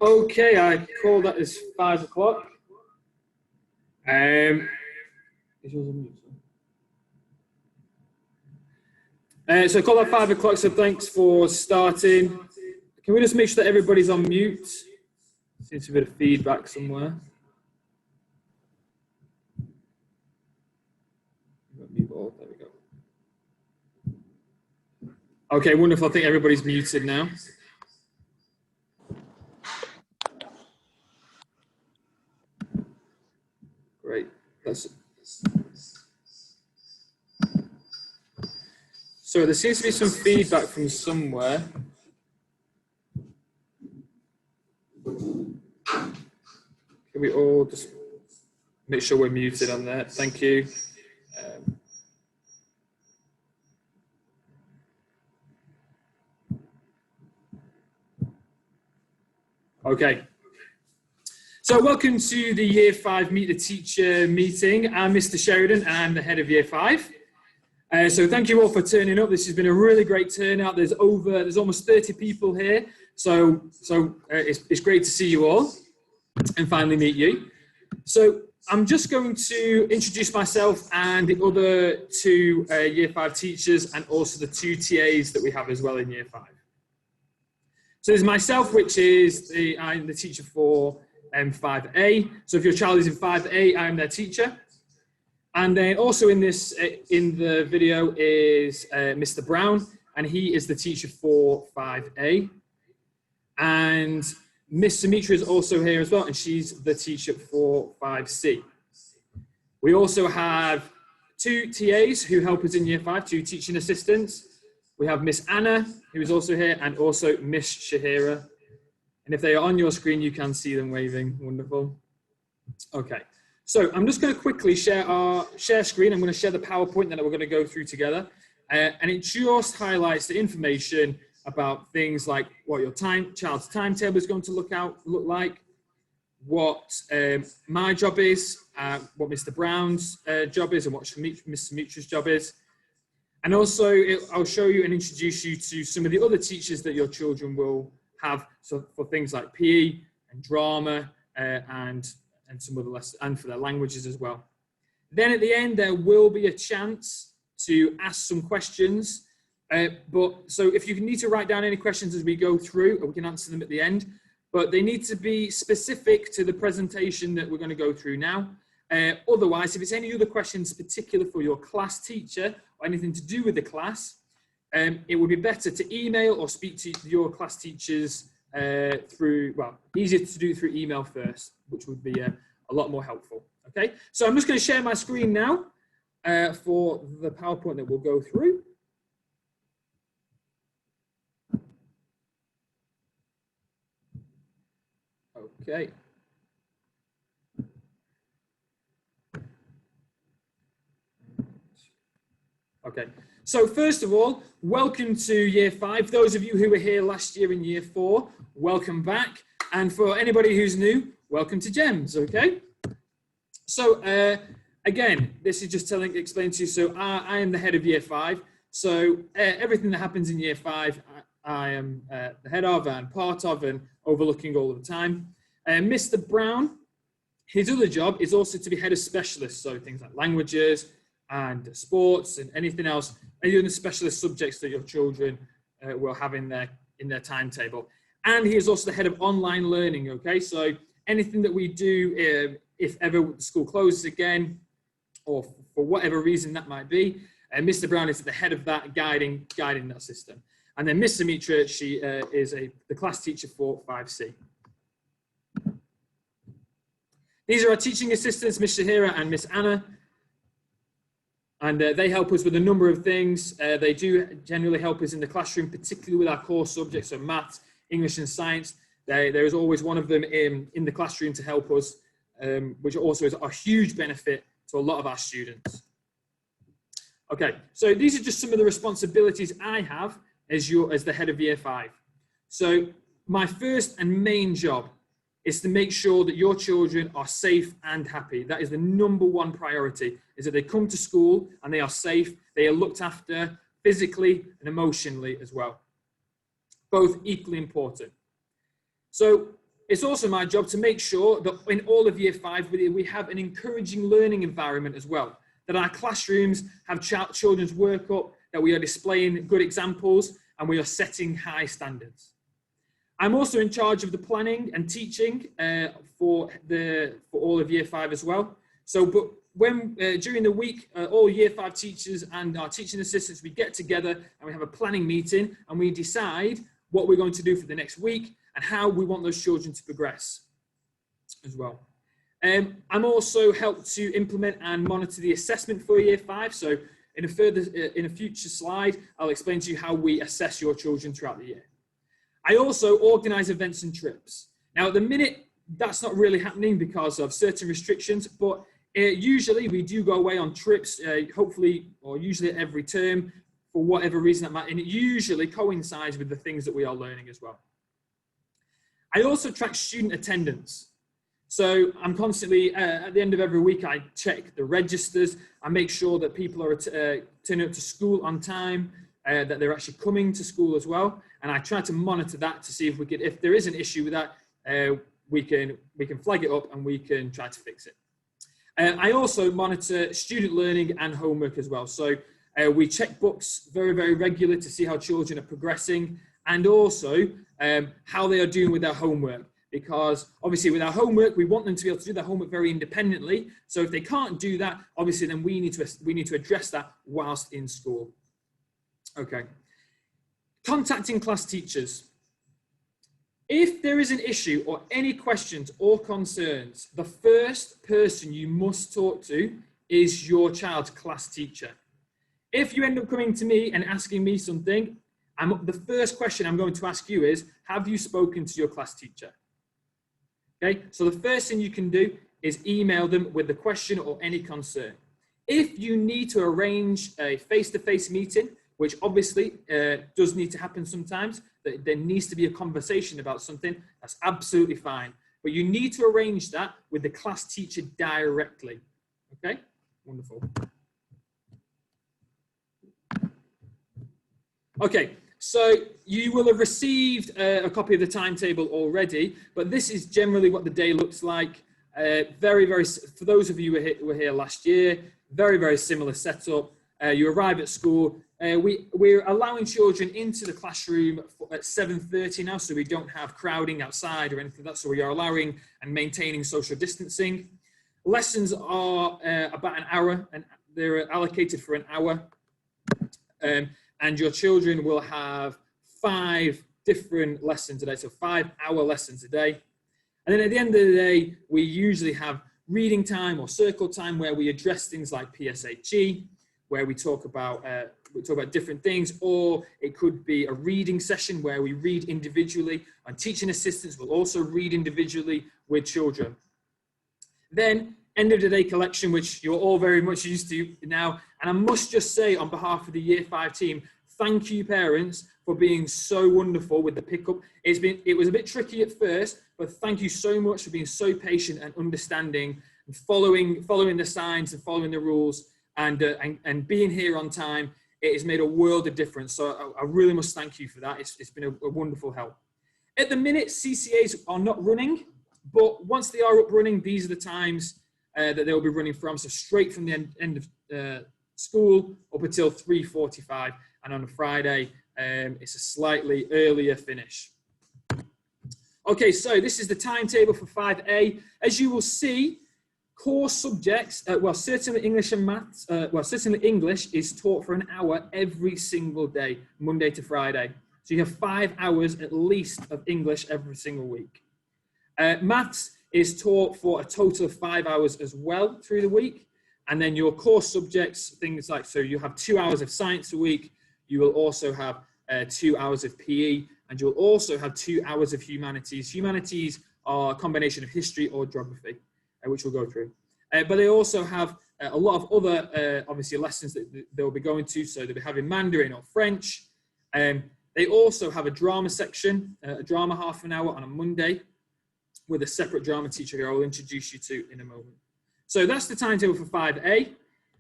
Okay, I call that as 5 o'clock. Is yours on mute? So I call that 5 o'clock, so thanks for starting. Can we just make sure that everybody's on mute? Seems to be a bit of feedback somewhere. There we go. Okay, wonderful. I think everybody's muted now. Great. So there seems to be some feedback from somewhere. Can we all just make sure we're muted on there? Thank you. Okay. So welcome to the Year 5 Meet the Teacher meeting. I'm Mr. Sheridan and I'm the head of Year 5. So thank you all for turning up. This has been a really great turnout. There's almost 30 people here. So it's great to see you all and finally meet you. So I'm just going to introduce myself and the other two Year 5 teachers and also the two TAs that we have as well in Year 5. So there's myself, which is I'm the teacher for 5A. So if your child is in 5A, I'm their teacher. And then also in the video is Mr. Brown, and he is the teacher for 5A. And Miss Sumitra is also here as well, and she's the teacher for 5C. We also have two TAs who help us in Year 5, two teaching assistants. We have Miss Anna, who is also here, and also Miss Shahira. And if they are on your screen, you can see them waving. Wonderful. Okay. So I'm just going to quickly share our screen. I'm going to share the PowerPoint that we're going to go through together. And it just highlights the information about things like what your child's timetable is going to look like, what my job is, what Mr. Brown's job is, and what Miss Sumitra's job is. And also, I'll show you and introduce you to some of the other teachers that your children will have, so for things like PE and drama and some other lessons, and for their languages as well. Then at the end, there will be a chance to ask some questions. So if you need to write down any questions as we go through, we can answer them at the end, but they need to be specific to the presentation that we're going to go through now. Otherwise, if it's any other questions particular for your class teacher or anything to do with the class, it would be better to email or speak to your class teachers easier to do through email first, which would be a lot more helpful. Okay, so I'm just going to share my screen now for the PowerPoint that we'll go through. Okay. Okay, so first of all, welcome to Year 5. Those of you who were here last year in Year 4, welcome back. And for anybody who's new, welcome to GEMS, okay? So again, this is just explaining to you, so I am the head of Year 5. So everything that happens in Year 5, I am the head of and part of and overlooking all of the time. Mr. Brown, his other job is also to be head of specialists, so things like languages and sports and anything else, any other specialist subjects that your children will have in their timetable. And he is also the head of online learning, okay? So anything that we do, if ever the school closes again, or for whatever reason that might be, Mr. Brown is the head of that, guiding that system. And then Miss Sumitra, she is the class teacher for 5C. These are our teaching assistants, Miss Shahira and Miss Anna. And they help us with a number of things. They do generally help us in the classroom, particularly with our core subjects, so maths, English and science. There is always one of them in the classroom to help us, which also is a huge benefit to a lot of our students. Okay, so these are just some of the responsibilities I have as the head of Year 5. So my first and main job is to make sure that your children are safe and happy. That is the #1 priority, is that they come to school and they are safe, they are looked after physically and emotionally as well. Both equally important. So It's also my job to make sure that in all of year 5, we have an encouraging learning environment as well, that our classrooms have children's work up, that we are displaying good examples, and we are setting high standards. I'm also in charge of the planning and teaching for all of year 5 as well. So, but when during the week, all year 5 teachers and our teaching assistants, we get together and we have a planning meeting and we decide what we're going to do for the next week and how we want those children to progress as well. I'm also helped to implement and monitor the assessment for year 5. So in a future slide, I'll explain to you how we assess your children throughout the year. I also organise events and trips. Now at the minute, that's not really happening because of certain restrictions, but usually we do go away on trips, hopefully, or usually every term, for whatever reason that might, and it usually coincides with the things that we are learning as well. I also track student attendance. So I'm constantly, at the end of every week, I check the registers. I make sure that people are turning up to school on time, that they're actually coming to school as well. And I try to monitor that to see if there is an issue with that, we can flag it up and we can try to fix it. I also monitor student learning and homework as well. So we check books very, very regularly to see how children are progressing and also how they are doing with their homework. Because obviously with our homework, we want them to be able to do their homework very independently. So if they can't do that, obviously then we need to address that whilst in school. Okay. Contacting class teachers. If there is an issue or any questions or concerns, the first person you must talk to is your child's class teacher. If you end up coming to me and asking me something, the first question I'm going to ask you is, have you spoken to your class teacher? Okay, so the first thing you can do is email them with the question or any concern. If you need to arrange a face-to-face meeting, which obviously does need to happen sometimes, that there needs to be a conversation about something, that's absolutely fine. But you need to arrange that with the class teacher directly. Okay, wonderful. Okay, so you will have received a copy of the timetable already, but this is generally what the day looks like. For those of you who were here last year, very, very similar setup. You arrive at school. We're allowing children into the classroom at 7:30 now, so we don't have crowding outside or anything like that. So we are allowing and maintaining social distancing. Lessons are about an hour, and they're allocated for an hour. And your children will have 5 different lessons a day, so 5-hour lessons a day. And then at the end of the day, we usually have reading time or circle time where we address things like PSHE, where we talk about different things, or it could be a reading session where we read individually, and teaching assistants will also read individually with children. Then end of the day collection, which you're all very much used to now. And I must just say on behalf of the Year 5 team, thank you parents for being so wonderful with the pickup. It was a bit tricky at first, but thank you so much for being so patient and understanding and following the signs and following the rules and being here on time. It has made a world of difference. So I really must thank you for that. It's been a wonderful help. At the minute, CCAs are not running, but once they are up running, these are the times that they'll be running from. So straight from the end of school up until 3:45. And on a Friday, it's a slightly earlier finish. Okay, so this is the timetable for 5A. As you will see, core subjects, certainly English and maths, certainly English is taught for an hour every single day, Monday to Friday. So you have 5 hours at least of English every single week. Maths is taught for a total of 5 hours as well through the week. And then your core subjects, things like, so you have 2 hours of science a week. You will also have 2 hours of PE, and you'll also have 2 hours of humanities. Humanities are a combination of history or geography, which we'll go through. But they also have a lot of other, obviously, lessons that they'll be going to. So they'll be having Mandarin or French. They also have a drama section, a drama half an hour on a Monday with a separate drama teacher who I will introduce you to in a moment. So that's the timetable for 5A.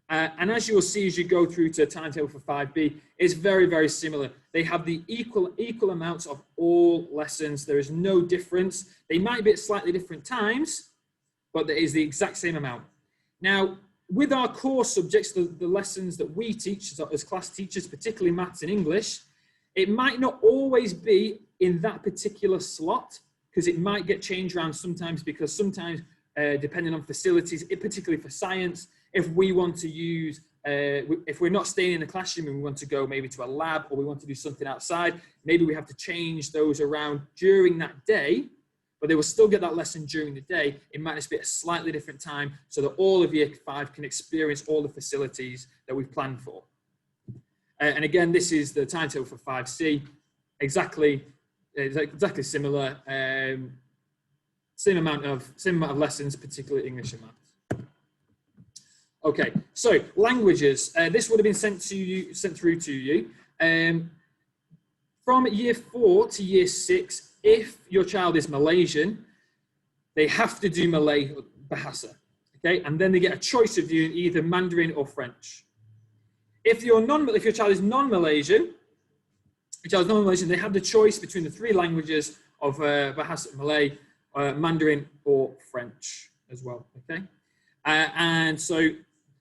And as you'll see as you go through to Timetable for 5B, it's very, very similar. They have the equal amounts of all lessons. There is no difference. They might be at slightly different times, but there is the exact same amount. Now, with our core subjects, the lessons that we teach as class teachers, particularly maths and English, it might not always be in that particular slot, because it might get changed around sometimes, because sometimes, depending on facilities, particularly for science, if we want to use, if we're not staying in the classroom and we want to go maybe to a lab, or we want to do something outside, maybe we have to change those around during that day, but they will still get that lesson during the day. It might just be at a slightly different time so that all of year 5 can experience all the facilities that we've planned for. And again, this is the timetable for 5C, exactly similar, same amount of lessons, particularly English and maths. Okay, so languages. This would have been sent through to you. From year 4 to year 6, if your child is Malaysian, they have to do Malay Bahasa, okay? And then they get a choice of doing either Mandarin or French. If your child is non-Malaysian, they have the choice between the 3 languages of Bahasa Malay, Mandarin or French as well, okay? And so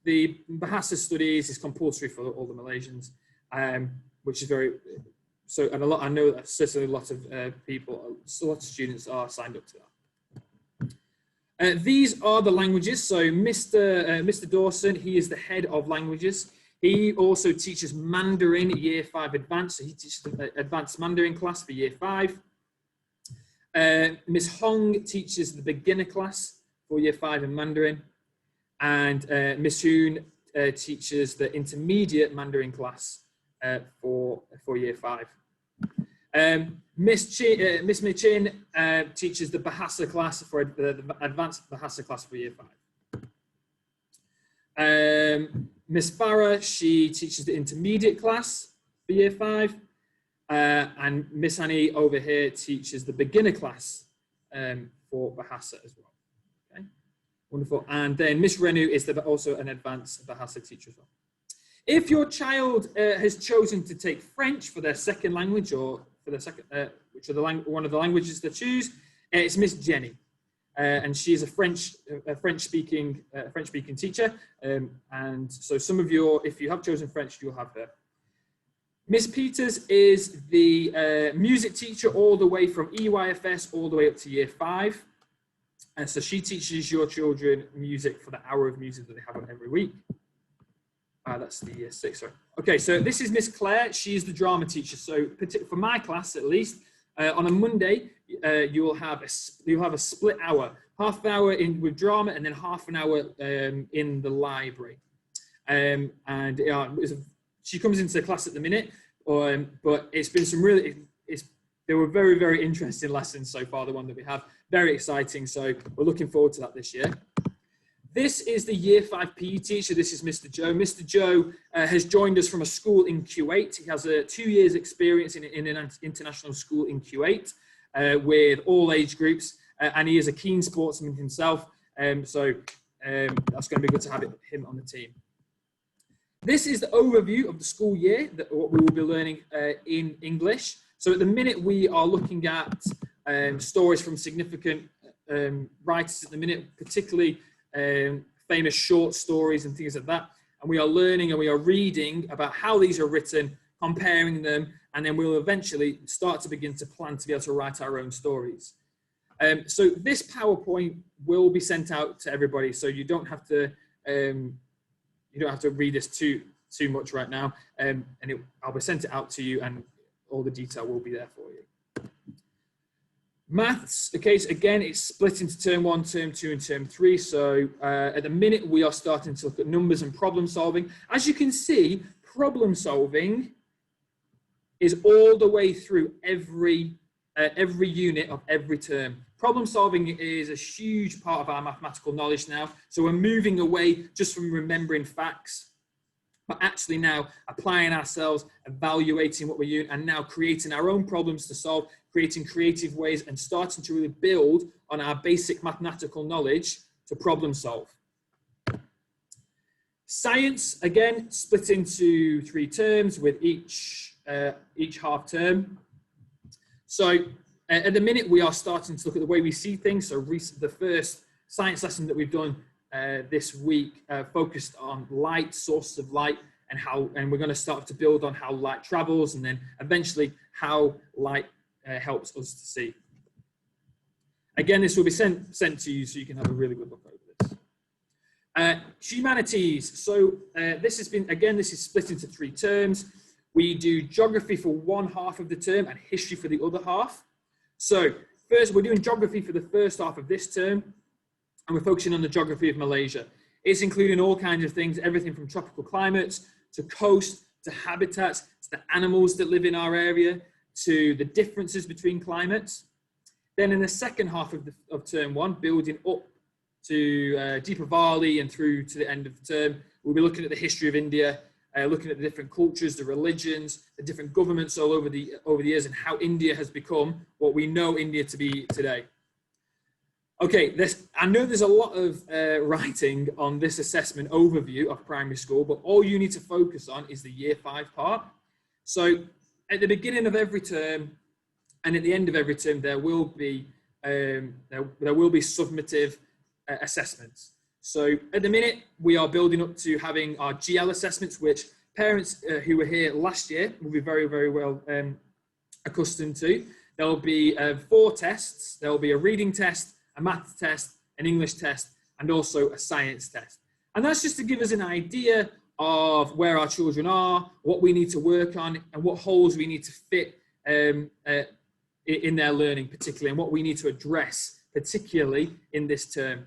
the Bahasa studies is compulsory for all the Malaysians, which is very, so, and I know that certainly a lot of people, a lot of students are signed up to that. These are the languages. So Mr. Dawson, he is the head of languages. He also teaches Mandarin year 5 advanced. So he teaches the advanced Mandarin class for year 5. Ms. Hong teaches the beginner class for year 5 in Mandarin. And Ms. Hoon teaches the intermediate Mandarin class for year 5. Miss Mei Chin teaches the Bahasa class for the advanced Bahasa class for year 5. Miss Farah, she teaches the intermediate class for year 5. And Miss Annie over here teaches the beginner class for Bahasa as well. Okay, wonderful. And then Miss Renu is also an advanced Bahasa teacher as well. If your child has chosen to take French for their second language, or for their second, which are one of the languages they choose, it's Miss Jenny, and she's a French-speaking teacher. And so some of if you have chosen French, you'll have her. Miss Peters is the music teacher all the way from EYFS all the way up to year 5. And so she teaches your children music for the hour of music that they have on every week. That's the year 6, sorry. Okay, so this is Miss Claire. She's the drama teacher. So for my class, at least, on a Monday, you'll have a split hour, half an hour with drama and then half an hour in the library. She comes into the class at the minute, but it's been they were very, very interesting lessons so far, the one that we have. Very exciting, so we're looking forward to that this year. This is the year 5 PE teacher. This is Mr. Joe. Mr. Joe has joined us from a school in Kuwait. He has 2 years experience in an international school in Kuwait with all age groups, and he is a keen sportsman himself. So that's going to be good to have him on the team. This is the overview of the school year, what we will be learning in English. So at the minute, we are looking at stories from significant writers at the minute, particularly famous short stories and things like that. And we are learning and we are reading about how these are written, comparing them, and then we'll eventually start to begin to plan to be able to write our own stories. So this PowerPoint will be sent out to everybody, so you don't have to read this too much right now, and I'll be sent it out to you, and all the detail will be there for you. Maths, okay, so again, it's split into term 1, term 2, and term 3. So at the minute, we are starting to look at numbers and problem solving. As you can see, problem solving is all the way through every unit of every term. Problem solving is a huge part of our mathematical knowledge now. So we're moving away just from remembering facts, but actually now applying ourselves, evaluating what we're doing, and now creating our own problems to solve, creating creative ways, and starting to really build on our basic mathematical knowledge to problem solve. Science, again, split into 3 terms with each half term. So at the minute, we are starting to look at the way we see things. So the first science lesson that we've done this week focused on light, sources of light, and we're going to start to build on how light travels, and then eventually how light helps us to see. Again, this will be sent to you so you can have a really good look over this. Humanities. So this is split into 3 terms. We do geography for one half of the term and history for the other half. So first, we're doing geography for the first half of this term, and we're focusing on the geography of Malaysia. It's including all kinds of things, everything from tropical climates to coast, to habitats, to the animals that live in our area, to the differences between climates. Then in the second half of term 1, building up to Deepavali and through to the end of the term, we'll be looking at the history of India, looking at the different cultures, the religions, the different governments all over the years, and how India has become what we know India to be today. Okay, I know there's a lot of writing on this assessment overview of primary school, but all you need to focus on is the year 5 part. So at the beginning of every term and at the end of every term, there will be summative assessments. So at the minute, we are building up to having our GL assessments, which parents who were here last year will be very, very well accustomed to. There will be 4 tests. There will be a reading test, a math test, an English test, and also a science test. And that's just to give us an idea of where our children are, what we need to work on, and what holes we need to fit in their learning particularly, and what we need to address particularly in this term.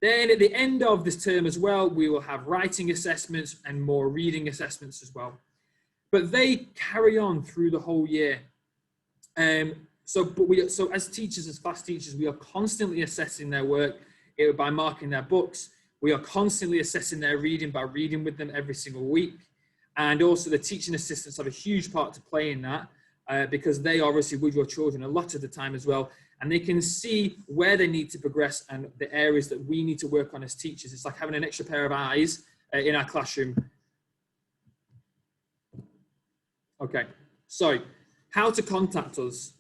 Then at the end of this term as well, we will have writing assessments and more reading assessments as well. But they carry on through the whole year. So as teachers, as class teachers, we are constantly assessing their work by marking their books. We are constantly assessing their reading by reading with them every single week. And also the teaching assistants have a huge part to play in that because they are obviously with your children a lot of the time as well. And they can see where they need to progress and the areas that we need to work on as teachers. It's like having an extra pair of eyes in our classroom. Okay, so how to contact us.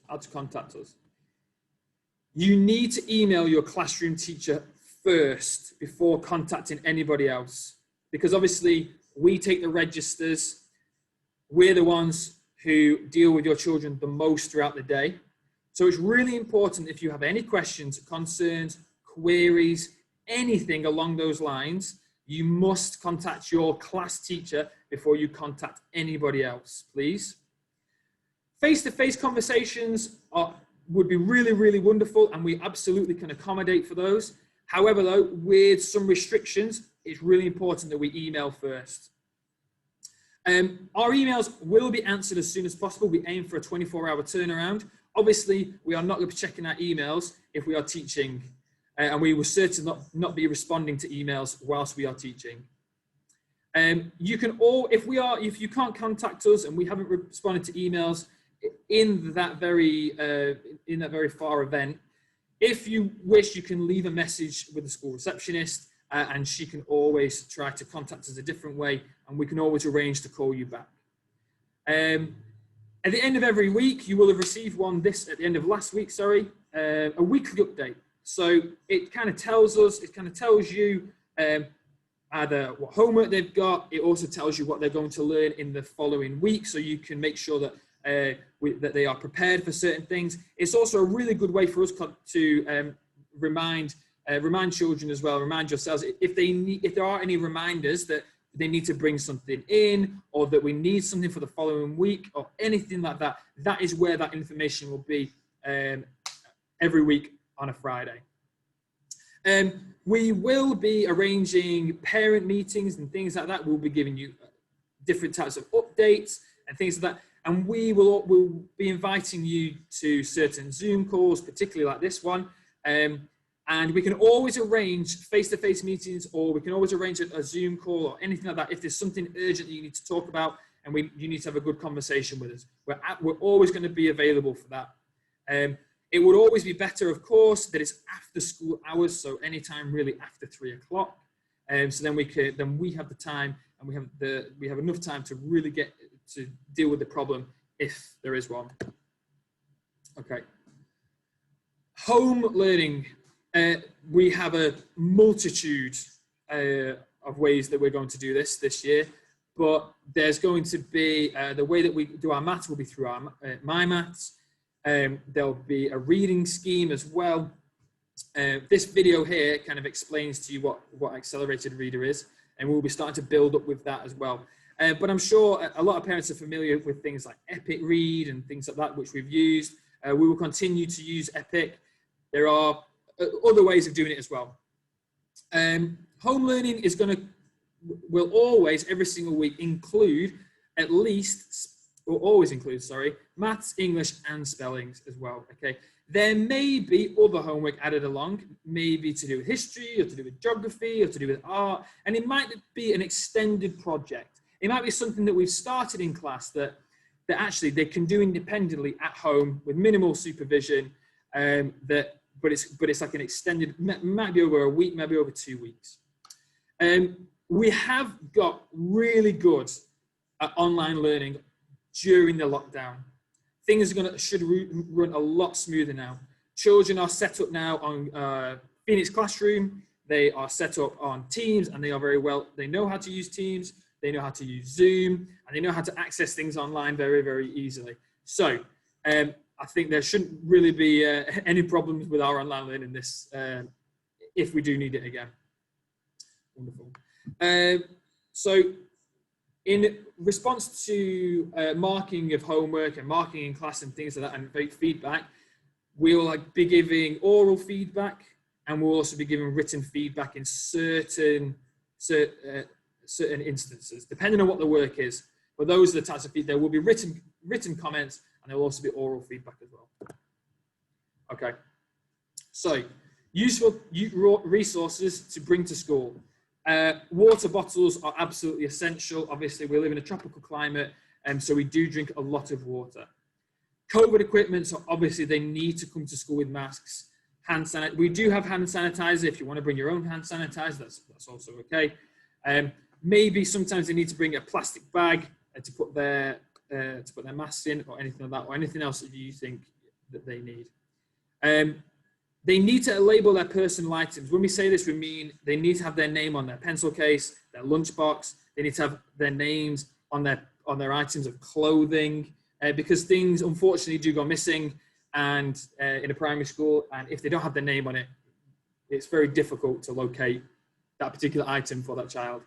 You need to email your classroom teacher first before contacting anybody else, because obviously we take the registers. We're the ones who deal with your children the most throughout the day. So it's really important, if you have any questions, concerns, queries, anything along those lines, you must contact your class teacher before you contact anybody else, please. Face-to-face conversations would be really, really wonderful, and we absolutely can accommodate for those. However, though, with some restrictions, it's really important that we email first. Our emails will be answered as soon as possible. We aim for a 24-hour turnaround. Obviously, we are not going to be checking our emails if we are teaching, and we will certainly not be responding to emails whilst we are teaching. You can if you can't contact us and we haven't responded to emails in that very far event, if you wish, you can leave a message with the school receptionist, and she can always try to contact us a different way, and we can always arrange to call you back. At the end of every week, you will have received one at the end of last week, sorry, a weekly update. So it kind of tells you either what homework they've got. It also tells you what they're going to learn in the following week, so you can make sure that that they are prepared for certain things. It's also a really good way for us to remind children as well, remind yourselves if there are any reminders that they need to bring something in, or that we need something for the following week, or anything like that. That is where that information will be every week on a Friday. We will be arranging parent meetings and things like that. We'll be giving you different types of updates and things like that. And we'll be inviting you to certain Zoom calls, particularly like this one. And we can always arrange face-to-face meetings, or we can always arrange a Zoom call or anything like that if there's something urgent that you need to talk about and you need to have a good conversation with us. We're always going to be available for that. It would always be better, of course, that it's after school hours, so anytime really after 3 o'clock. So then we have the time, and we have enough time to really get to deal with the problem if there is one. Okay. Home learning. We have a multitude of ways that we're going to do this year, but there's going to be the way that we do our maths will be through our My Maths. There'll be a reading scheme as well. This video here kind of explains to you what accelerated reader is, and we'll be starting to build up with that as well. But I'm sure a lot of parents are familiar with things like Epic Read and things like that, which we've used. We will continue to use Epic. There are other ways of doing it as well. Home learning will always, every single week, include at least, or always include, sorry, maths, English, and spellings as well, okay? There may be other homework added along, maybe to do with history, or to do with geography, or to do with art, and it might be an extended project. It might be something that we've started in class that actually they can do independently at home with minimal supervision, but it's like an extended, might be over a week, maybe over 2 weeks. We have got really good online learning during the lockdown. Things should run a lot smoother now. Children are set up now on Phoenix Classroom. They are set up on Teams, and they know how to use Teams. They know how to use Zoom, and they know how to access things online very, very easily. So I think there shouldn't really be any problems with our online learning this if we do need it again. Wonderful. So in response to marking of homework and marking in class and things like that, and feedback, we will be giving oral feedback, and we'll also be giving written feedback in certain instances, depending on what the work is. But those are the types of feedback. There will be written comments, and there will also be oral feedback as well. Okay. So, useful resources to bring to school. Water bottles are absolutely essential. Obviously, we live in a tropical climate, and so we do drink a lot of water. COVID equipment, so obviously they need to come to school with masks. Hand sanitizer. We do have hand sanitizer. If you want to bring your own hand sanitizer, that's also okay. Maybe sometimes they need to bring a plastic bag to put their masks in, or anything like that, or anything else that you think that they need. They need to label their personal items. When we say this, we mean they need to have their name on their pencil case, their lunchbox. They need to have their names on their items of clothing, because things unfortunately do go missing, and in a primary school, and if they don't have their name on it, it's very difficult to locate that particular item for that child.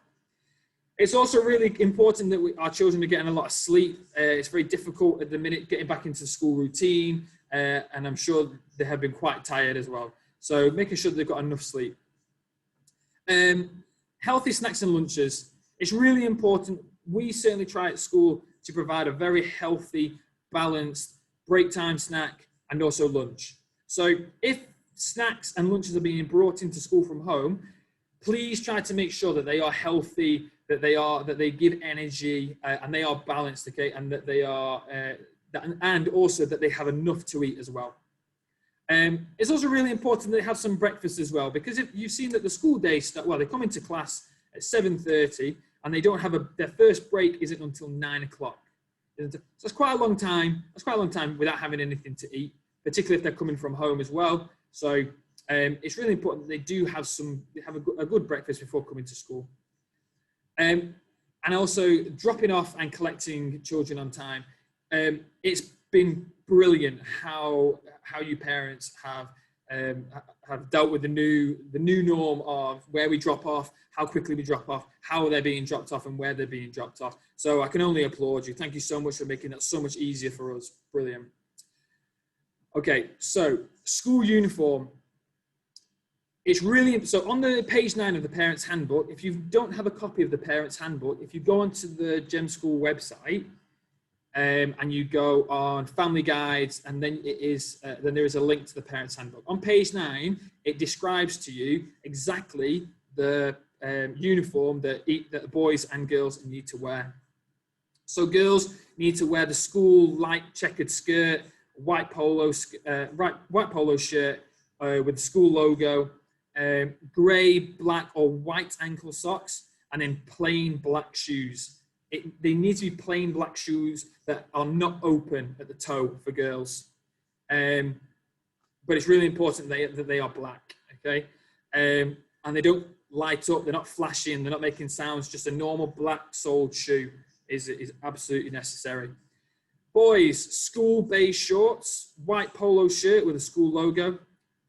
It's also really important that our children are getting a lot of sleep. It's very difficult at the minute getting back into the school routine, and I'm sure they have been quite tired as well. So making sure they've got enough sleep. Healthy snacks and lunches. It's really important. We certainly try at school to provide a very healthy, balanced break time snack and also lunch. So if snacks and lunches are being brought into school from home, please try to make sure that they are healthy, that they give energy, and they are balanced, okay, and that they are, and also that they have enough to eat as well. It's also really important that they have some breakfast as well, because if you've seen that the school day they come into class at 7:30, and they don't have their first break isn't until 9 o'clock. So it's quite a long time. That's quite a long time without having anything to eat, particularly if they're coming from home as well. So it's really important that they do have a good breakfast before coming to school. And also dropping off and collecting children on time. It's been brilliant how you parents have dealt with the new norm of where we drop off, how quickly we drop off, how they're being dropped off, and where they're being dropped off. So I can only applaud you. Thank you so much for making that so much easier for us. Brilliant. Okay, so school uniform. It's really, so on the page 9 of the Parents Handbook, if you don't have a copy of the Parents Handbook, if you go onto the Gem School website and you go on Family Guides, and then then there is a link to the Parents Handbook. On page 9, it describes to you exactly the uniform that boys and girls need to wear. So girls need to wear the school light checkered skirt, white polo shirt with the school logo. grey, black or white ankle socks, and then plain black shoes. They need to be plain black shoes that are not open at the toe for girls. But it's really important that they are black, okay? And they don't light up, they're not flashing, they're not making sounds, just a normal black soled shoe is absolutely necessary. Boys, school beige shorts, white polo shirt with a school logo,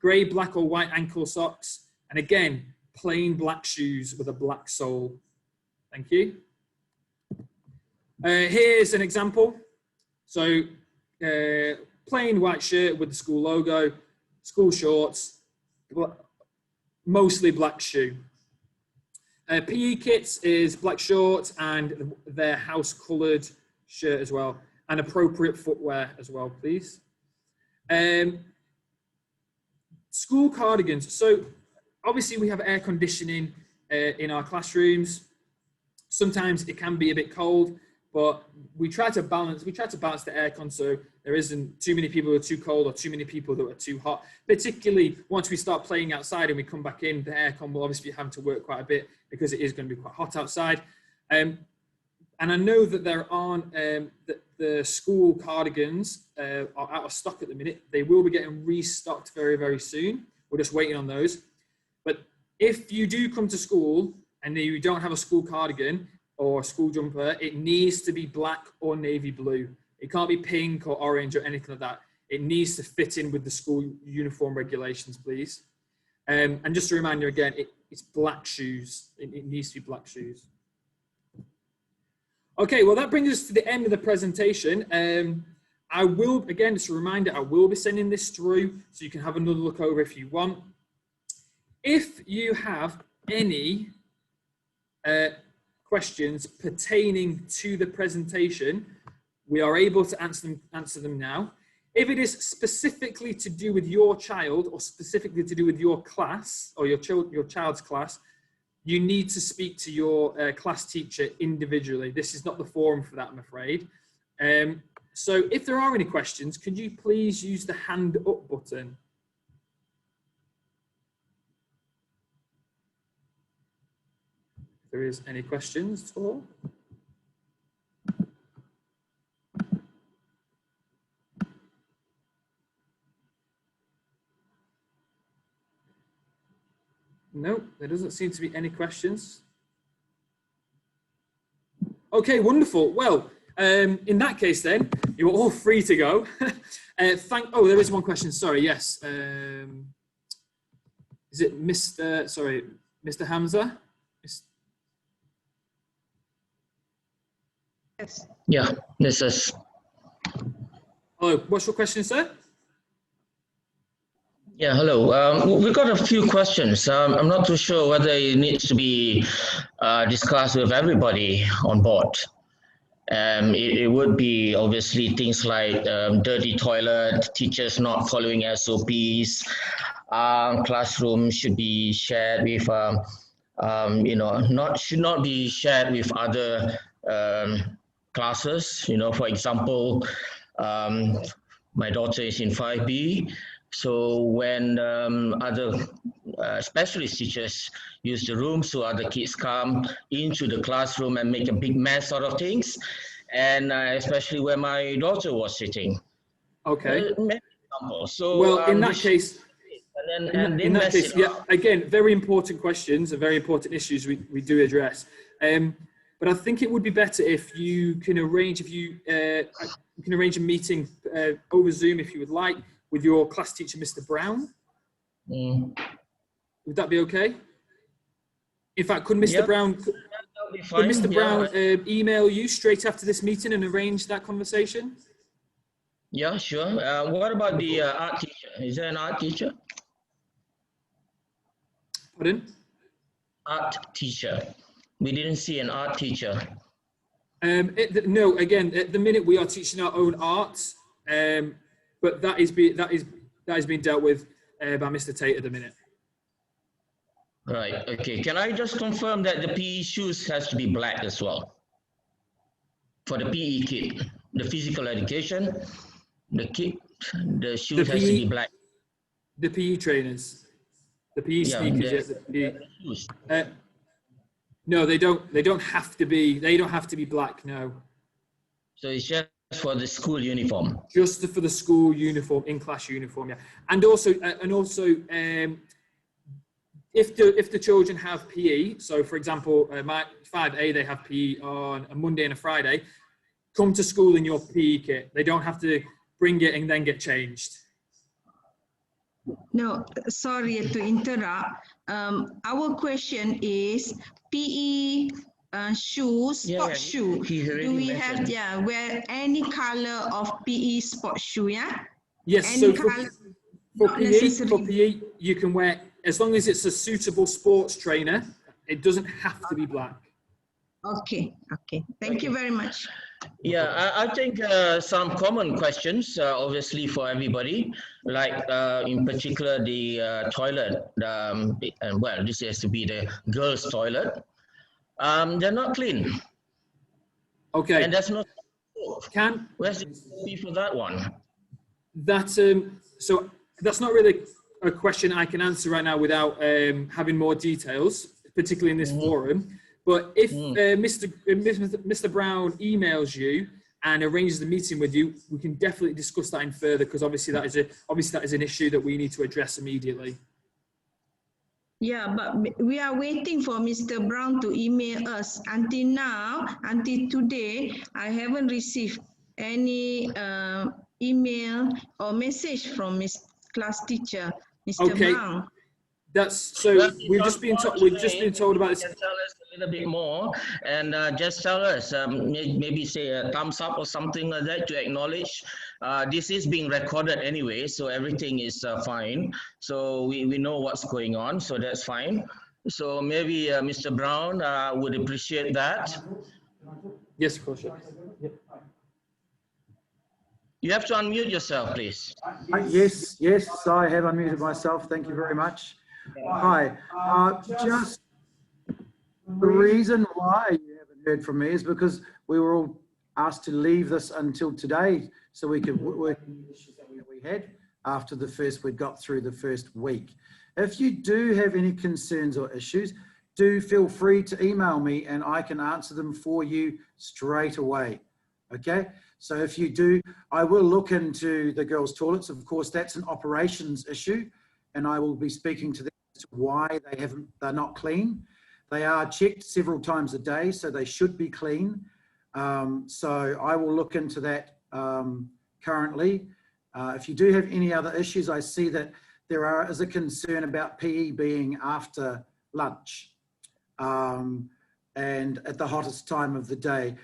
grey, black or white ankle socks, and again, plain black shoes with a black sole. Thank you. Here's an example. So, plain white shirt with the school logo, school shorts, mostly black shoe. PE kits is black shorts and their house coloured shirt as well, and appropriate footwear as well, please. School cardigans. So obviously we have air conditioning in our classrooms. Sometimes it can be a bit cold, but we try to balance the aircon so there isn't too many people who are too cold or too many people that are too hot. Particularly once we start playing outside and we come back in, the aircon will obviously be having to work quite a bit because it is going to be quite hot outside. And I know that there aren't, the school cardigans are out of stock at the minute. They will be getting restocked very, very soon. We're just waiting on those. But if you do come to school and you don't have a school cardigan or a school jumper, it needs to be black or navy blue. It can't be pink or orange or anything like that. It needs to fit in with the school uniform regulations, please. And just a reminder again, it's black shoes. It needs to be black shoes. Okay, well, that brings us to the end of the presentation. I will, again, just a reminder, I will be sending this through so you can have another look over if you want. If you have any questions pertaining to the presentation, we are able to answer them now. If it is specifically to do with your child or specifically to do with your class or your child's class, you need to speak to your class teacher individually. This is not the forum for that, I'm afraid. So if there are any questions, could you please use the hand up button? If there is any questions at all. No, there doesn't seem to be any questions. Okay, wonderful. Well, in that case then, you're all free to go. Oh, there is one question, sorry, yes. Is it Mr. Hamza? Yes. Yeah, this is. Hello, what's your question, sir? Yeah, hello. We've got a few questions. I'm not too sure whether it needs to be discussed with everybody on board. It would be obviously things like dirty toilet, teachers not following SOPs, classroom should be shared with, should not be shared with other classes. For example, my daughter is in 5B. So when other specialist teachers use the room, so other kids come into the classroom and make a big mess out of things, and especially where my daughter was sitting. Okay. So well, in that case, yeah, again, very important questions and very important issues we do address. But I think it would be better if you can arrange a meeting over Zoom if you would like, with your class teacher, Mr. Brown. Would that be okay? In fact, could Mr. Brown, email you straight after this meeting and arrange that conversation? Yeah, sure. What about the art teacher? Is there an art teacher? Pardon? Art teacher. We didn't see an art teacher. No, again, at the minute we are teaching our own art. But that is being dealt with by Mr. Tate at the minute. Right. Okay. Can I just confirm that the PE shoes has to be black as well for the PE kit, the physical education, the kit, the shoes has to be black. The PE trainers, The PE Yeah, sneakers. No, they don't. They don't have to be. They don't have to be black. No. So it's just for the school uniform. Just for the school uniform, in-class uniform, yeah. And also, if the children have PE, so for example, my 5A, they have PE on a Monday and a Friday. Come to school in your PE kit. They don't have to bring it and then get changed. No, sorry to interrupt. Our question is PE shoes, sports shoe. Do we have wear any color of PE sports shoe? Yeah. Yes. Any So color, for PE, you can wear, as long as it's a suitable sports trainer. It doesn't have to be black. Okay. Okay. Thank you very much. Yeah, I think some common questions, obviously for everybody, like in particular the toilet, and well, this has to be the girls' toilet. They're not clean. Okay. And that's not. Where's the fee for that one? So that's not really a question I can answer right now without having more details, particularly in this forum. But if Mr. Brown emails you and arranges the meeting with you, we can definitely discuss that in further, because obviously that is an issue that we need to address immediately. Yeah, but we are waiting for Mr. Brown to email us. Until now, until today, I haven't received any email or message from Miss class teacher, Mr. Brown. That's so. Well, we've just been told about this. Can tell us a little bit more, and just tell us, maybe say a thumbs up or something like that to acknowledge. This is being recorded anyway, so everything is fine. So we know what's going on, so that's fine. So maybe Mr. Brown would appreciate that. Yes, of course. Yeah. You have to unmute yourself, please. Yes, I have unmuted myself. Thank you very much. Hi. Just the reason why you haven't heard from me is because we were all asked to leave this until today so we could work on the issues that we had after we got through the first week. If you do have any concerns or issues, do feel free to email me and I can answer them for you straight away. Okay? So if you do, I will look into the girls' toilets. Of course, that's an operations issue, and I will be speaking to them as to why they're not clean. They are checked several times a day, so they should be clean. So I will look into that currently. If you do have any other issues, I see that there is a concern about PE being after lunch and at the hottest time of the day.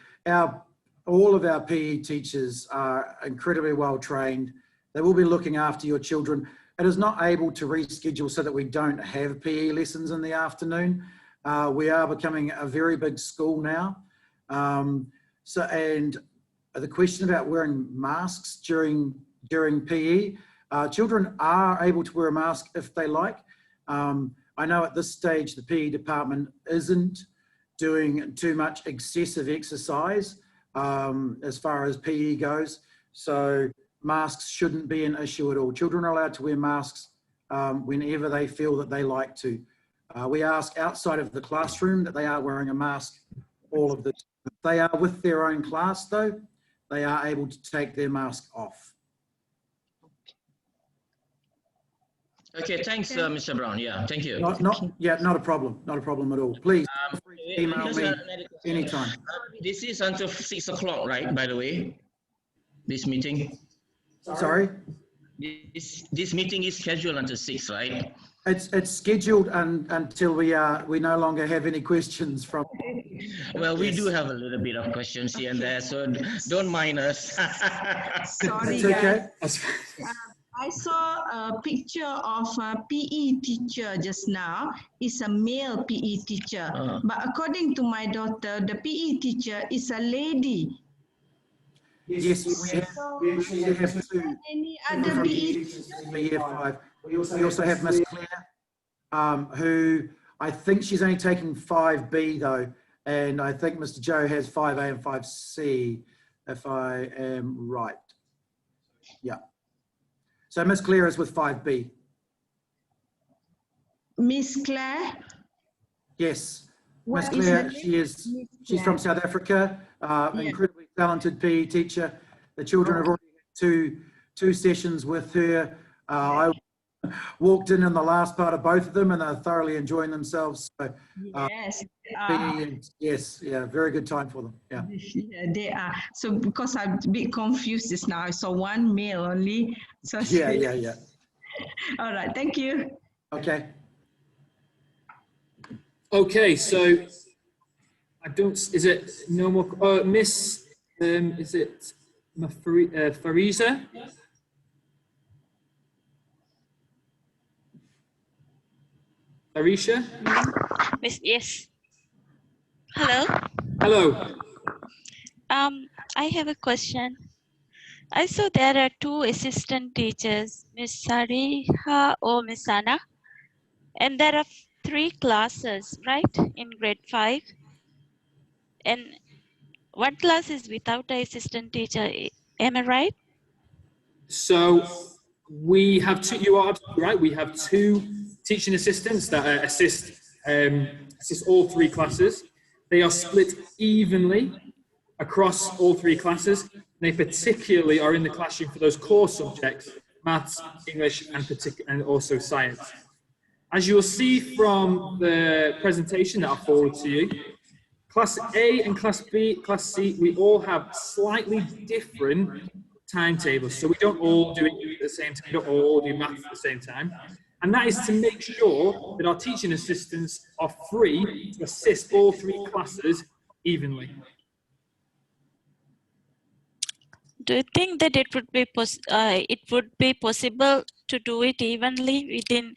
All of our PE teachers are incredibly well trained. They will be looking after your children. It is not able to reschedule so that we don't have PE lessons in the afternoon. We are becoming a very big school now. And the question about wearing masks during PE, children are able to wear a mask if they like. I know at this stage, the PE department isn't doing too much excessive exercise as far as PE goes. So masks shouldn't be an issue at all. Children are allowed to wear masks whenever they feel that they like to. We ask outside of the classroom that they are wearing a mask all of the time. If they are with their own class though, they are able to take their mask off. Okay, thanks, Mr. Brown. Yeah, thank you. Not a problem. Not a problem at all. Please email me anytime. This is until 6 o'clock, right? By the way, this meeting. Sorry. This meeting is scheduled until 6, right? It's scheduled until we no longer have any questions from. Well, we do have a little bit of questions here and there, so don't mind us. Sorry, it's okay. I saw a picture of a PE teacher just now. It's a male PE teacher. But according to my daughter, the PE teacher is a lady. Yes, we have two. Any other PE teachers for year 5. We also have Miss Claire, who I think she's only taking 5B though. And I think Mr. Joe has 5A and 5C, if I am right. Yeah. So Miss Claire is with 5B. Miss Claire. Yes. What Miss is her Claire, name? she's from South Africa, incredibly talented PE teacher. The children have already had two sessions with her. I walked in the last part of both of them and they're thoroughly enjoying themselves. So, Yes. PE, yes, yeah, very good time for them. Yeah. Yeah, they are. So because I'm a bit confused just now, I saw one male only. So Yeah. all right, thank you. Okay. Okay, so I don't. Is it no more? Miss, is it Fariza? Arisha? Miss, yes. Hello. Hello. I have a question. I saw there are two assistant teachers, Miss Sariha or Miss Anna, and there are three classes, right, in grade 5. And one class is without an assistant teacher. Am I right? So we have two. You are absolutely right. We have two teaching assistants that assist all three classes. They are split evenly across all three classes. They particularly are in the classroom for those core subjects: maths, English, and also science. As you'll see from the presentation that I'll forward to you, Class A and Class B, Class C, we all have slightly different timetables. So we don't all do it at the same time, we don't all do maths at the same time. And that is to make sure that our teaching assistants are free to assist all three classes evenly. Do you think that it would be possible to do it evenly within?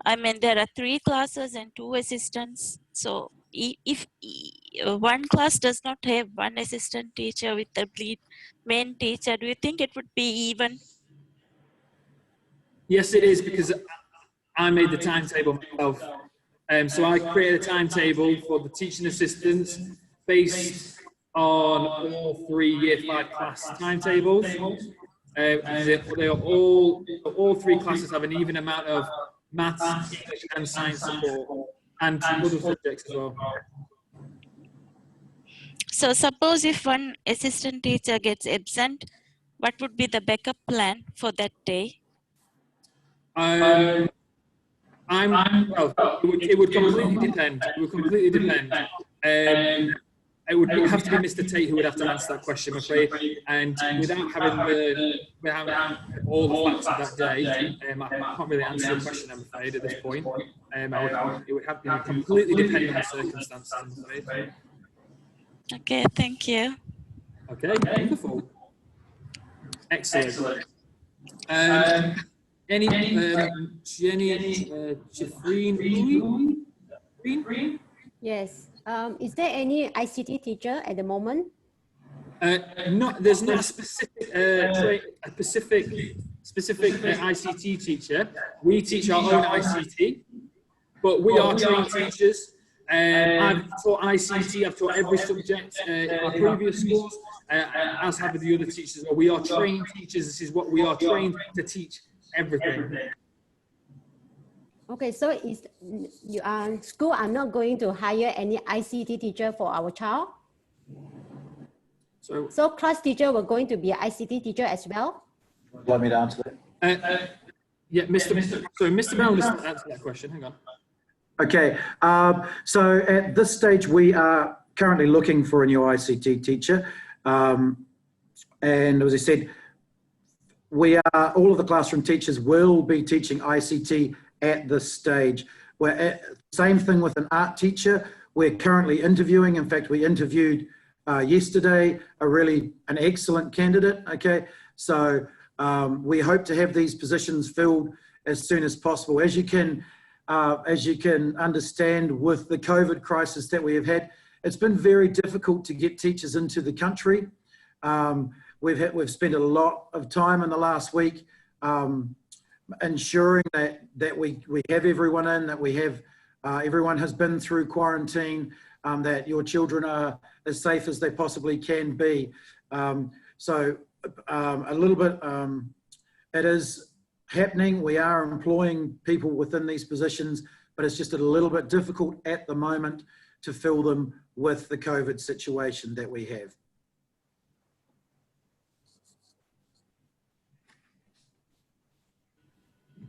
I mean, there are three classes and two assistants. So if one class does not have one assistant teacher with the main teacher, do you think it would be even? Yes, it is, because I made the timetable myself. So I created a timetable for the teaching assistants based on all three Year 5 class timetables. They are all three classes have an even amount of maths, English, and science support, and other subjects as well. So suppose if one assistant teacher gets absent, what would be the backup plan for that day? Well, it would completely depend. It would completely depend. It would have to be Mr. Tate who would have to answer that question, I'm afraid. And without having all the facts of that day, I can't really answer the question, I'm afraid, at this point. It would have to completely depend on the circumstances, I'm afraid. Okay, thank you. Okay, wonderful. Excellent. Jenny, Jeffreen? Yes. Is there any ICT teacher at the moment? There's not a specific ICT teacher. We teach our own ICT, but we are trained teachers. I've taught ICT, I've taught every subject in our previous schools, as have the other teachers. We are trained teachers. This is what we are trained to teach, everything. Okay, so school are not going to hire any ICT teacher for our child? So class teacher were going to be an ICT teacher as well? Would you like me to answer that? Yeah, Mr. Brown will answer that question. Hang on. Okay, so at this stage, we are currently looking for a new ICT teacher. And as I said, all of the classroom teachers will be teaching ICT at this stage. Same thing with an art teacher. We're currently interviewing. In fact, we interviewed yesterday an excellent candidate. Okay, so we hope to have these positions filled as soon as possible. As you can understand, with the COVID crisis that we have had, it's been very difficult to get teachers into the country. We've spent a lot of time in the last week ensuring that we have everyone in, that we have everyone has been through quarantine, that your children are as safe as they possibly can be. So a little bit, it is happening. We are employing people within these positions but it's just a little bit difficult at the moment to fill them with the COVID situation that we have.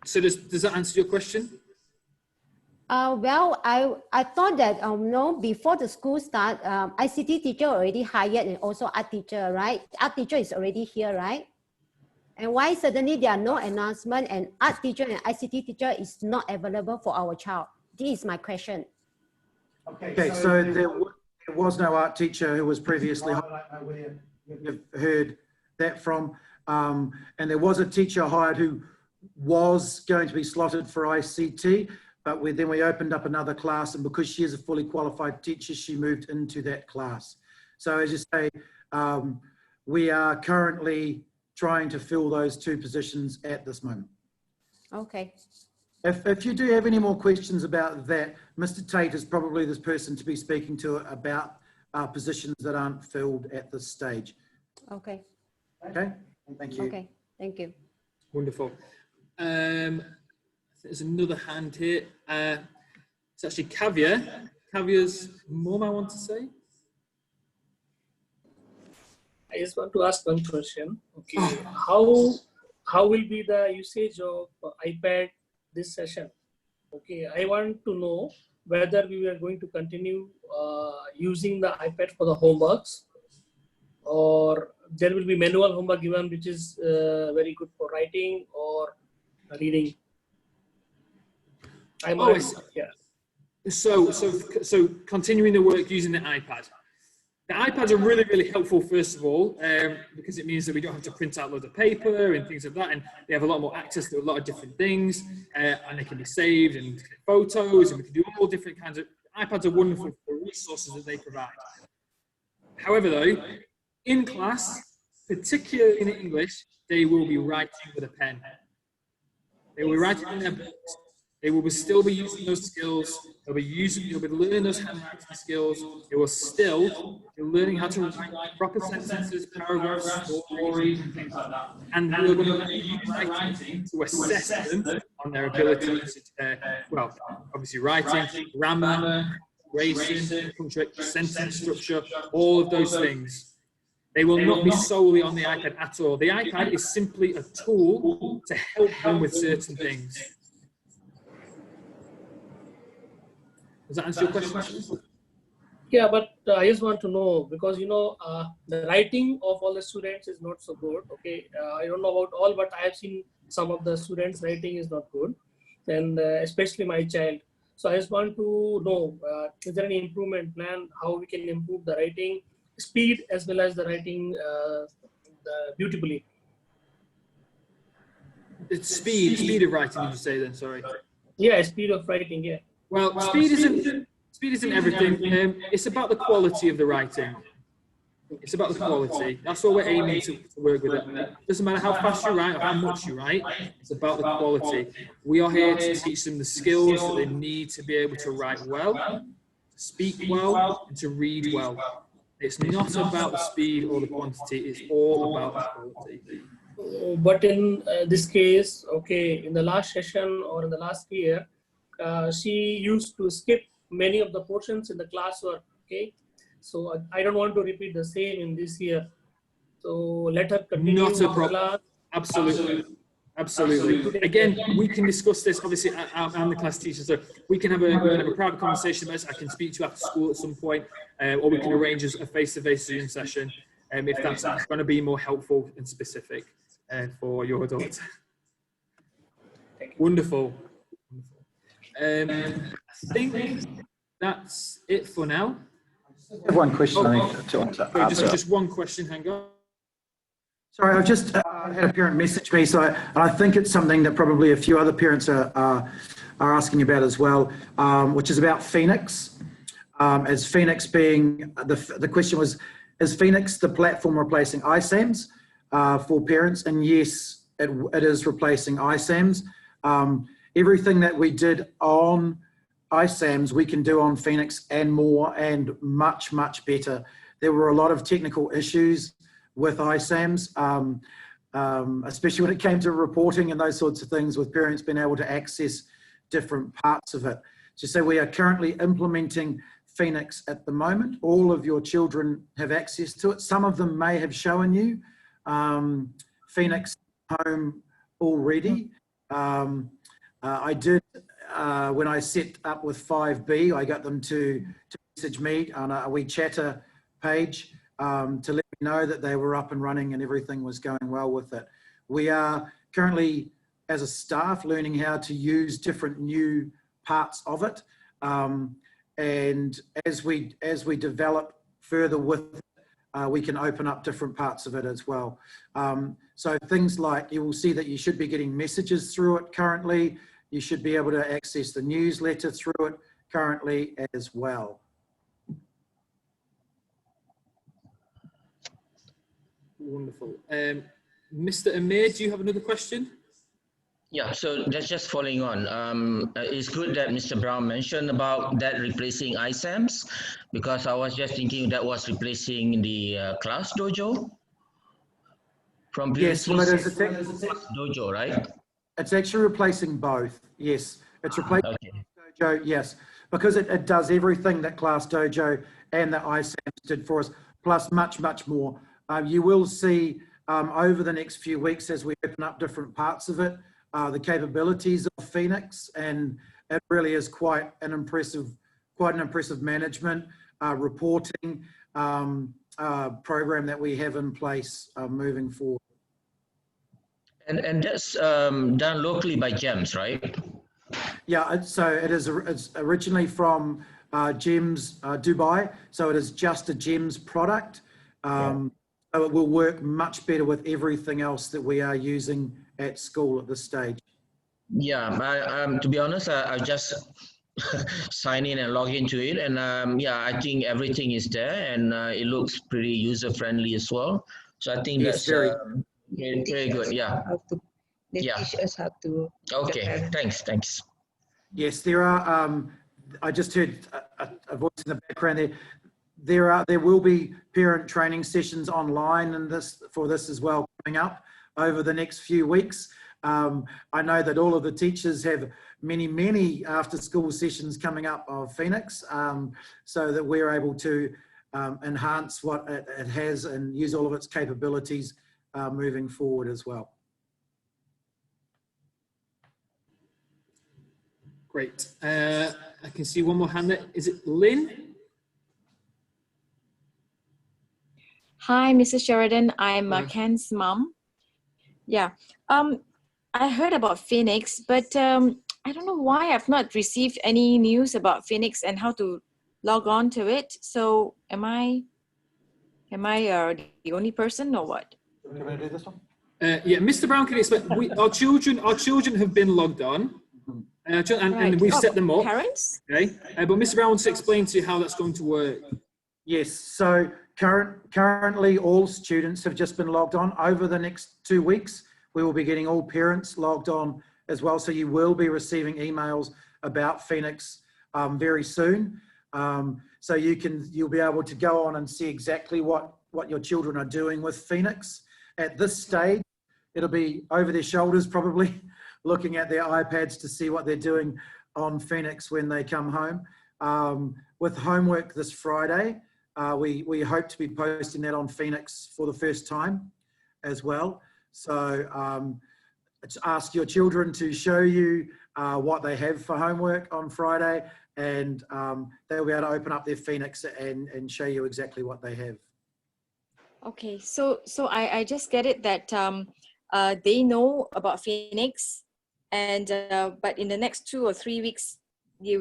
So does that answer your question? Well, I thought that no, before the school start, ICT teacher already hired and also art teacher, right? Art teacher is already here, right? And why suddenly there are no announcement and art teacher and ICT teacher is not available for our child? This is my question. Okay, so there was no art teacher who was previously hired. We've heard that from, and there was a teacher hired who was going to be slotted for ICT, but then we opened up another class, and because she is a fully qualified teacher, she moved into that class. So as you say, we are currently trying to fill those two positions at this moment. Okay. If you do have any more questions about that, Mr. Tate is probably this person to be speaking to about positions that aren't filled at this stage. Okay. Okay, thank you. Okay, thank you. Wonderful. There's another hand here. It's actually Kavya. Kavya's mum, I want to say. I just want to ask one question. Okay, how will be the usage of iPad this session? Okay, I want to know whether we are going to continue using the iPad for the homeworks, or there will be manual homework given, which is very good for writing or reading. Yeah. So continuing the work using the iPad. The iPads are really, really helpful, first of all, because it means that we don't have to print out loads of paper and things like that, and they have a lot more access to a lot of different things, and they can be saved and photos, and we can do all different kinds of. iPads are wonderful for the resources that they provide. However, though, in class, particularly in English, they will be writing with a pen. They will be writing in their books. They will still be using those skills. They'll be learning those handwriting skills. They will still be learning how to write proper sentences, paragraphs, stories, and things like that. And we're going to use writing to assess them on their ability to, well, obviously writing, grammar, punctuation, sentence structure, all of those things. They will not be solely on the iPad at all. The iPad is simply a tool to help them with certain things. Does that answer your question? Yeah, but I just want to know, because you know the writing of all the students is not so good. Okay, I don't know about all, but I have seen some of the students' writing is not good, and especially my child. So I just want to know, is there any improvement plan? How we can improve the writing speed as well as the writing beautifully? It's speed of writing. Did you say then? Sorry. Yeah, speed of writing. Yeah. Well, speed isn't everything. It's about the quality of the writing. It's about the quality. That's what we're aiming to work with. It doesn't matter how fast you write or how much you write. It's about the quality. We are here to teach them the skills that they need to be able to write well, to speak well, and to read well. It's not about the speed or the quantity. It's all about the quality. But in this case, okay, in the last session or in the last year, she used to skip many of the portions in the classwork. Okay, so I don't want to repeat the same in this year. So let her continue. Not a problem. Absolutely. Again, we can discuss this. Obviously, I'm the class teacher, so we can have a private conversation about this. I can speak to you after school at some point, or we can arrange a face-to-face Zoom session if that's going to be more helpful and specific for your daughter. Wonderful. I think that's it for now. I have one question I need to answer. Just one question, hang on. Sorry, I've just had a parent message me, so I think it's something that probably a few other parents are asking about as well, which is about Phoenix. As Phoenix being, the question was, is Phoenix the platform replacing iSAMS for parents? And yes, it is replacing iSAMS. Everything that we did on iSAMS, we can do on Phoenix and more, and much, much better. There were a lot of technical issues with iSAMS, especially when it came to reporting and those sorts of things, with parents being able to access different parts of it. So we are currently implementing Phoenix at the moment. All of your children have access to it. Some of them may have shown you Phoenix home already. I did, when I set up with 5B, I got them to message me on a WeChatter page to let me know that they were up and running and everything was going well with it. We are currently, as a staff, learning how to use different new parts of it. And as we develop further with it, we can open up different parts of it as well. So things like, you will see that you should be getting messages through it currently. You should be able to access the newsletter through it currently as well. Wonderful. Mr. Amir, do you have another question? Yeah, so that's just following on. It's good that Mr. Brown mentioned about that replacing iSAMs, because I was just thinking that was replacing the class dojo from Yes, well, it is. dojo, right? It's actually replacing both. Yes, it's replacing Okay. dojo. Yes, because it does everything that Class Dojo and that iSAMs did for us, plus much more. You will see over the next few weeks as we open up different parts of it, the capabilities of Phoenix, and it really is quite an impressive management reporting program that we have in place moving forward. And that's done locally by GEMS, right? Yeah, so it's originally from GEMS Dubai, so it is just a GEMS product. So it will work much better with everything else that we are using at school at this stage. Yeah, to be honest, I just sign in and log into it, and yeah, I think everything is there, and it looks pretty user-friendly as well. So I think Yes, that's very good. Yeah. They teach us how to. Okay. Thanks. Yes, there are. I just heard a voice in the background there. There will be parent training sessions online and for this as well coming up over the next few weeks. I know that all of the teachers have many after school sessions coming up of Phoenix, so that we're able to enhance what it has and use all of its capabilities moving forward as well. Great. I can see one more hand there. Is it Lynn? Hi, Mr. Sheridan. I'm Ken's mom. Yeah. I heard about Phoenix, but I don't know why I've not received any news about Phoenix and how to log on to it. So am I the only person or what? Do you want to do this one? Yeah, Mr. Brown can explain. Our children have been logged on, and we've set them up. Parents? Okay, but Mr. Brown wants to explain to you how that's going to work. Yes, so currently all students have just been logged on. Over the next 2 weeks, we will be getting all parents logged on as well. So you will be receiving emails about Phoenix very soon. So you'll be able to go on and see exactly what your children are doing with Phoenix. At this stage, it'll be over their shoulders probably, looking at their iPads to see what they're doing on Phoenix when they come home. With homework this Friday, we hope to be posting that on Phoenix for the first time as well. So ask your children to show you what they have for homework on Friday, and they'll be able to open up their Phoenix and show you exactly what they have. Okay, so I just get it that they know about Phoenix, and but in the next 2 or 3 weeks, the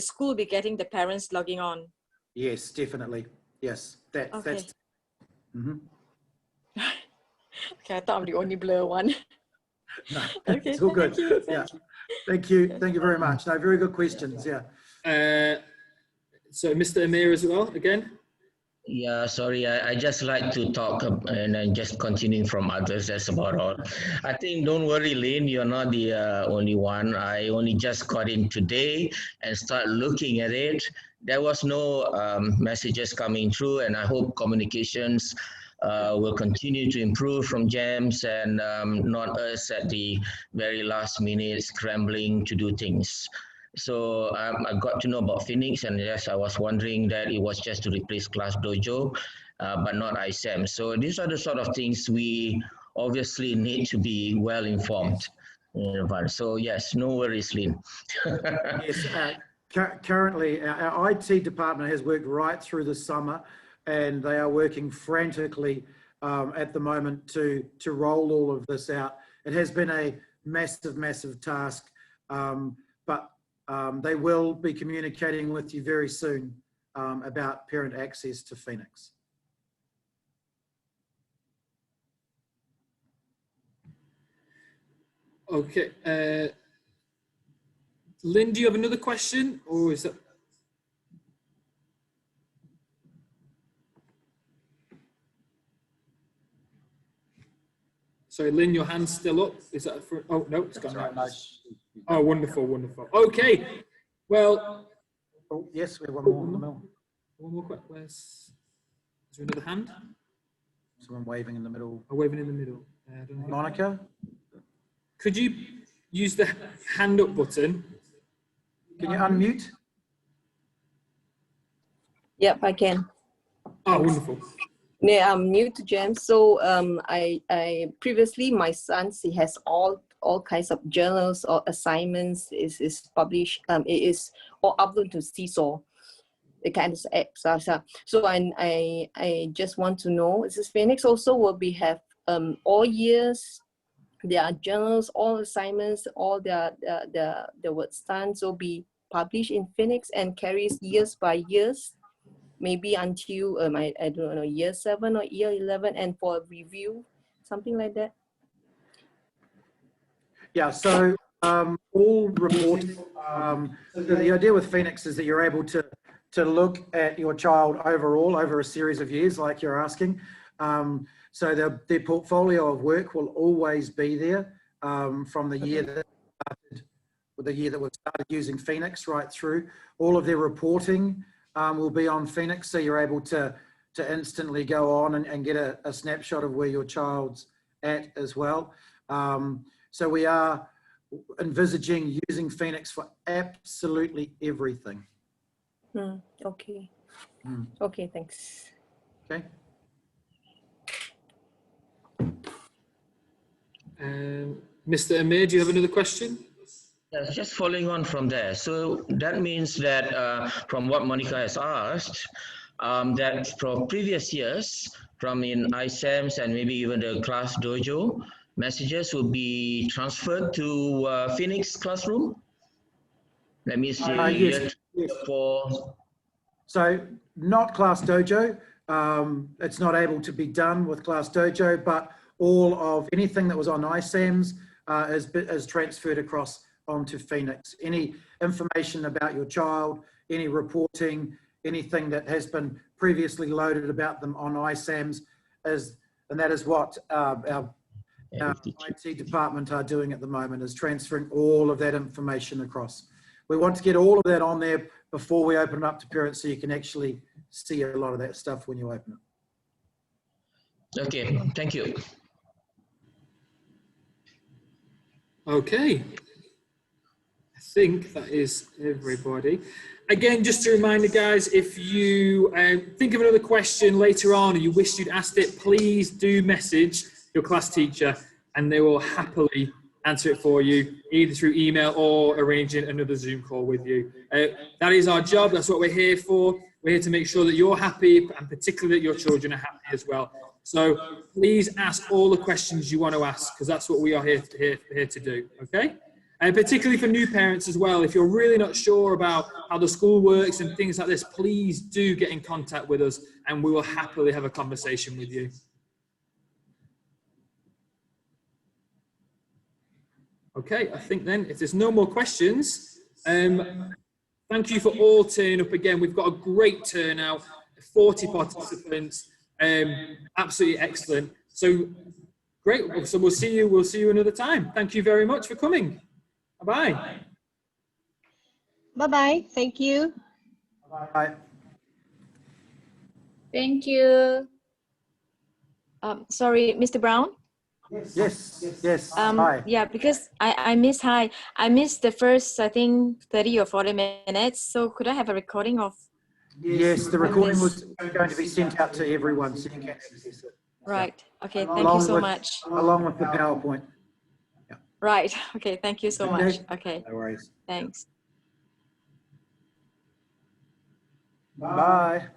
school will be getting the parents logging on. Yes, definitely. Yes, Okay. that's. Mm-hmm. Okay, I thought I'm the only blur one. No, Okay, it's all good. thank you. Thank you very much. No, very good questions. Yeah. So Mr. Amir as well, again. Yeah, sorry, I just like to talk and then just continuing from others, that's about all. I think, don't worry, Lynn, you're not the only one. I only just got in today and start looking at it. There was no messages coming through, and I hope communications will continue to improve from GEMS and not us at the very last minute scrambling to do things. So I got to know about Phoenix, and yes, I was wondering that it was just to replace Class Dojo, but not ISAM. So these are the sort of things we obviously need to be well informed in advance. So yes, no worries, Lynn. Yes, currently our IT department has worked right through the summer, and they are working frantically at the moment to roll all of this out. It has been a massive task, but they will be communicating with you very soon about parent access to Phoenix. Okay. Lynn, do you have another question, or is that? Sorry, Lynn, your hand's still up. Is that for? Oh no, it's gone now. Oh, wonderful, wonderful. Okay, well. Oh yes, we have one more in the middle. One more quick. Is there another hand? Someone waving in the middle. Oh, waving in the middle. I don't know. Monica, could you use the hand up button? can you unmute? Yep, I can. Oh, wonderful. Yeah, I'm new to GEM, so I previously my son, he has all kinds of journals or assignments is published. It is all uploaded to Seesaw, the kind of apps. So I just want to know, is this Phoenix also will be have all years their journals, all assignments, all their work stands will be published in Phoenix and carries years by years, maybe until I don't know, year 7 or year 11, and for review, something like that. Yeah, so all reporting, the idea with Phoenix is that you're able to look at your child overall over a series of years, like you're asking. So their portfolio of work will always be there from the year that started, or the year that we've started using Phoenix right through. All of their reporting will be on Phoenix, so you're able to instantly go on and get a snapshot of where your child's at as well. So we are envisaging using Phoenix for absolutely everything. Okay. Okay, thanks. Okay. Mr. Amir, do you have another question? Yes, just following on from there. So that means that from what Monica has asked, that from previous years, from in ISAMs and maybe even the class dojo, messages will be transferred to Phoenix classroom. That means Yes. So not class dojo. It's not able to be done with class dojo, but all of anything that was on ISAMs is transferred across onto Phoenix. Any information about your child, any reporting, anything that has been previously loaded about them on ISAMs and that is what our IT department are doing at the moment, is transferring all of that information across. We want to get all of that on there before we open it up to parents, so you can actually see a lot of that stuff when you open it. Okay, thank you. Okay. I think that is everybody. Again, just a reminder, guys, if you think of another question later on and you wish you'd asked it, please do message your class teacher and they will happily answer it for you, either through email or arranging another Zoom call with you. That is our job. That's what we're here for. We're here to make sure that you're happy and particularly that your children are happy as well. So please ask all the questions you want to ask, because that's what we are here to do, okay? And particularly for new parents as well, if you're really not sure about how the school works and things like this, please do get in contact with us and we will happily have a conversation with you. Okay, I think then if there's no more questions, thank you for all turning up again. We've got a great turnout, 40 participants, absolutely excellent. So great, so we'll see you another time. Thank you very much for coming. Bye-bye. Bye-bye, thank you. Bye. Thank you. Sorry, Mr. Brown. Yes. Hi. Yeah, because I missed the first, I think, 30 or 40 minutes. So could I have a recording of? Yes, the recording this? was going to be sent out to everyone, so you can access it. Right. Okay. Thank you so much. Along with the PowerPoint. Right. Okay. Thank you so much. Okay. No worries. Thanks. Bye.